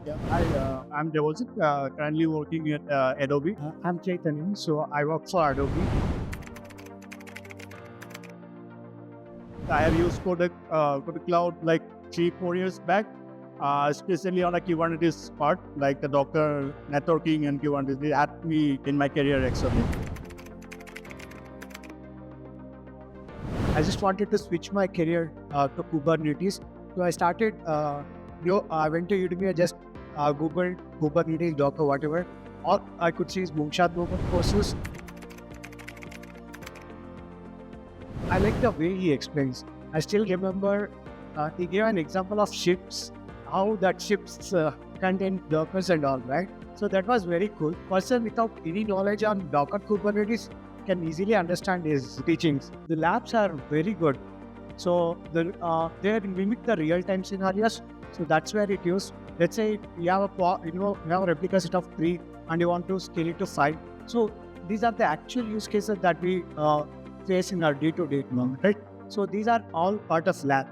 Yeah, I'm Debojit, currently working at Adobe. I'm Chaitanya, so I work for Adobe. I have used KodeKloud like 3-4 years back, especially on a Kubernetes part, like the Docker networking and Kubernetes. They helped me in my career actually. I just wanted to switch my career to Kubernetes. So I started, I went to Udemy, I just Googled Kubernetes, Docker, whatever. All I could see is Moonshot courses. I like the way he explains. I still remember he gave an example of ships, how that ships contain Dockers and all, right? So that was very cool. Person without any knowledge on Docker Kubernetes can easily understand his teachings. The labs are very good. So they mimic the real-time scenarios. So that's where it used. Let's say you have you have a replica set of 3 and you want to scale it to 5. So these are the actual use cases that we face in our day-to-day moment, right? So these are all part of lab.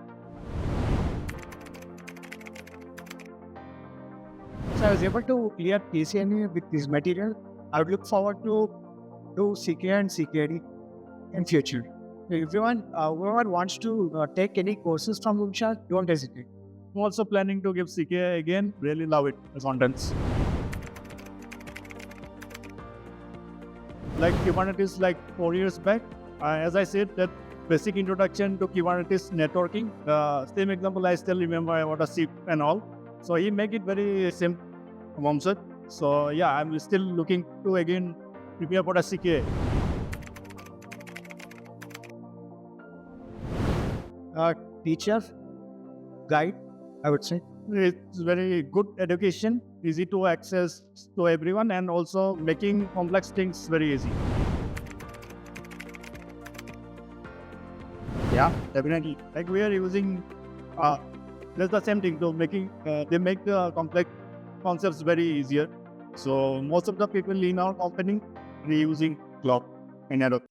So I was able to clear PCNA with this material. I would look forward to do CK and CKD in future. If whoever wants to take any courses from Moonshot, don't hesitate. I'm also planning to give CK again. Really love it, the contents. Like Kubernetes, like 4 years back, as I said, that basic introduction to Kubernetes networking. Same example I still remember about a SIP and all. So he make it very simple, Momsad. So yeah, I'm still looking to again prepare for a CK. Teacher, guide, I would say. It's very good education, easy to access to everyone, and also making complex things very easy. Yeah, definitely. Like we are using, that's the same thing. So making, they make the complex concepts very easier. So most of the people in our company are using cloud in Adobe.